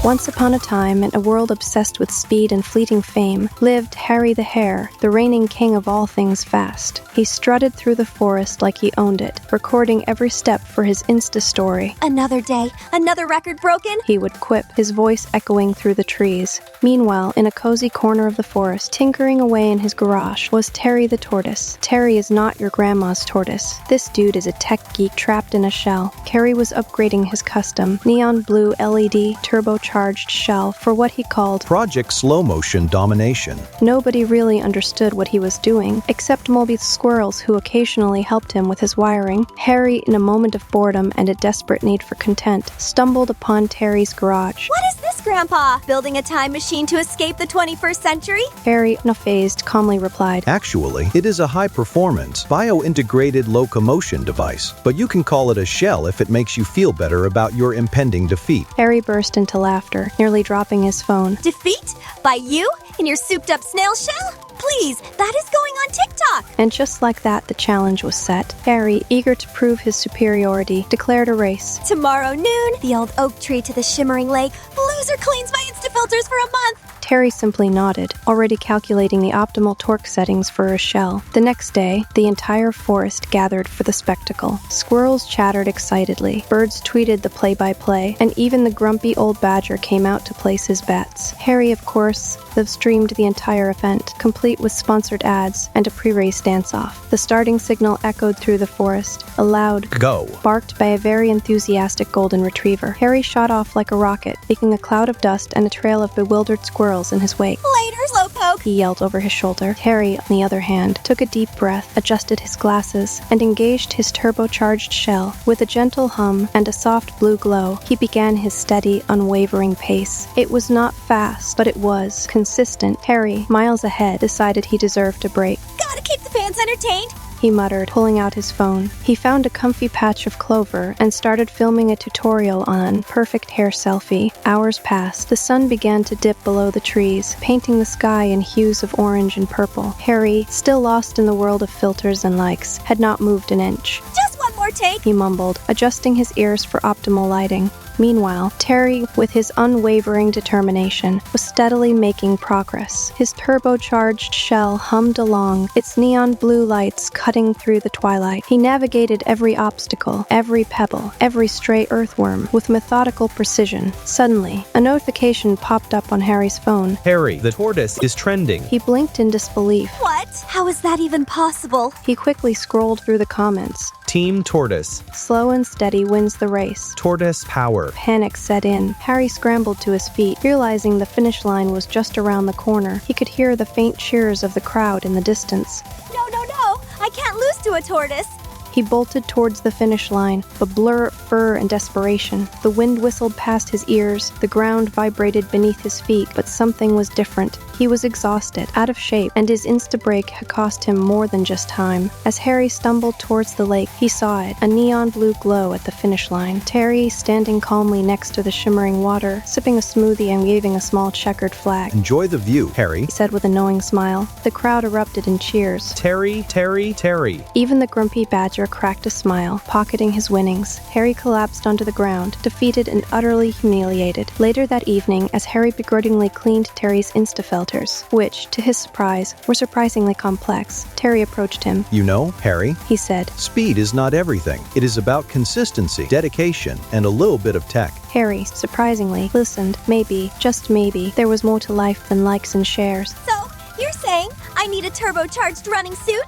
Once upon a time, in a world obsessed with speed and fleeting fame, lived Hare the Hare, the reigning king of all things fast. He strutted through the forest like he owned it, recording every step for his Insta story. Another day, another record broken? He would quip, his voice echoing through the trees. Meanwhile, in a cozy corner of the forest, tinkering away in his garage, was Terry the Tortoise. Terry is not your grandma's tortoise. This dude is a tech geek trapped in a shell. Terry was upgrading his custom, neon blue LED turbocharged shell for what he called Project Slow Motion Domination. Nobody really understood what he was doing, except Mulby's squirrels who occasionally helped him with his wiring. Hare, in a moment of boredom and a desperate need for content, stumbled upon Terry's garage. What is this, Grandpa? Building a time machine to escape the 21st century? Hare, unfazed, calmly replied, Actually, it is a high-performance, bio-integrated locomotion device, but you can call it a shell if it makes you feel better about your impending defeat. Hare burst into laughter, nearly dropping his phone. Defeat? By you? In your souped-up snail shell? Please, that is going on TikTok! And just like that, the challenge was set. Hare, eager to prove his superiority, declared a race. Tomorrow noon, the old oak tree to the shimmering lake. Loser cleans my Insta-filters for a month! Terry simply nodded, already calculating the optimal torque settings for a shell. The next day, the entire forest gathered for the spectacle. Squirrels chattered excitedly, birds tweeted the play-by-play, and even the grumpy old badger came out to place his bets. Hare, of course, live-streamed the entire event, complete with sponsored ads and a pre-race dance-off. The starting signal echoed through the forest, a loud Go! Barked by a very enthusiastic golden retriever. Hare shot off like a rocket, making a cloud of dust and a trail of bewildered squirrels in his wake. Later, Slowpoke! He yelled over his shoulder. Hare, on the other hand, took a deep breath, adjusted his glasses, and engaged his turbocharged shell. With a gentle hum and a soft blue glow, he began his steady, unwavering pace. It was not fast, but it was consistent. Hare, miles ahead, decided he deserved a break. Gotta keep the fans entertained! He muttered, pulling out his phone. He found a comfy patch of clover and started filming a tutorial on perfect hair selfie. Hours passed. The sun began to dip below the trees, painting the sky in hues of orange and purple. Hare, still lost in the world of filters and likes, had not moved an inch. Just one more take! He mumbled, adjusting his ears for optimal lighting. Meanwhile, Terry, with his unwavering determination, was steadily making progress. His turbocharged shell hummed along, its neon blue lights cutting through the twilight. He navigated every obstacle, every pebble, every stray earthworm with methodical precision. Suddenly, a notification popped up on Hare's phone. Hare, the tortoise is trending. He blinked in disbelief. What? How is that even possible? He quickly scrolled through the comments. Team Tortoise. Slow and steady wins the race. Tortoise power. Panic set in. Hare scrambled to his feet, realizing the finish line was just around the corner. He could hear the faint cheers of the crowd in the distance. No, no, no! I can't lose to a tortoise! He bolted towards the finish line, a blur of fur and desperation. The wind whistled past his ears, the ground vibrated beneath his feet, but something was different. He was exhausted, out of shape, and his insta-break had cost him more than just time. As Hare stumbled towards the lake, he saw it, a neon blue glow at the finish line. Terry, standing calmly next to the shimmering water, sipping a smoothie and waving a small checkered flag. Enjoy the view, Hare, He said with a knowing smile. The crowd erupted in cheers. Terry, Terry, Terry. Even the grumpy badger cracked a smile, pocketing his winnings. Hare collapsed onto the ground, defeated and utterly humiliated. Later that evening, as Hare begrudgingly cleaned Terry's insta-filters, which, to his surprise, were surprisingly complex, Terry approached him. You know, Hare, He said. speed is not everything. It is about consistency, dedication, and a little bit of tech. Hare, surprisingly, listened. Maybe, just maybe, there was more to life than likes and shares. So, you're saying I need a turbocharged running suit?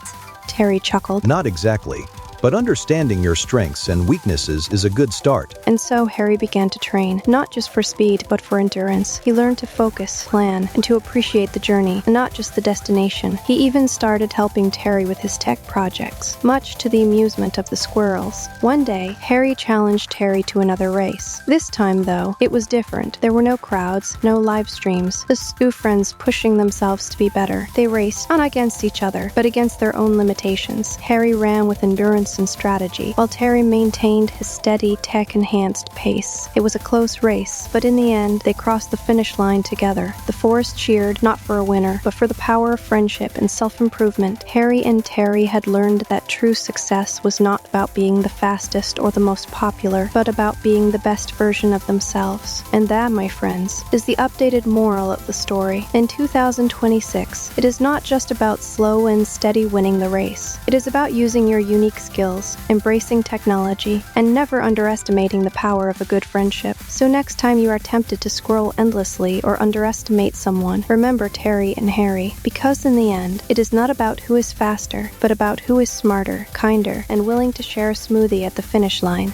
Terry chuckled. Not exactly. But understanding your strengths and weaknesses is a good start. And so Hare began to train, not just for speed, but for endurance. He learned to focus, plan, and to appreciate the journey, and not just the destination. He even started helping Terry with his tech projects, much to the amusement of the squirrels. One day, Hare challenged Terry to another race. This time, though, it was different. There were no crowds, no live streams, just two friends pushing themselves to be better. They raced, not against each other, but against their own limitations. Hare ran with endurance focus and strategy, while Terry maintained his steady, tech-enhanced pace. It was a close race, but in the end, they crossed the finish line together. The forest cheered, not for a winner, but for the power of friendship and self-improvement. Hare and Terry had learned that true success was not about being the fastest or the most popular, but about being the best version of themselves. And that, my friends, is the updated moral of the story. In 2026, it is not just about slow and steady winning the race. It is about using your unique skills, embracing technology, and never underestimating the power of a good friendship. So next time you are tempted to scroll endlessly or underestimate someone, remember Terry and Hare, because in the end, it is not about who is faster, but about who is smarter, kinder, and willing to share a smoothie at the finish line.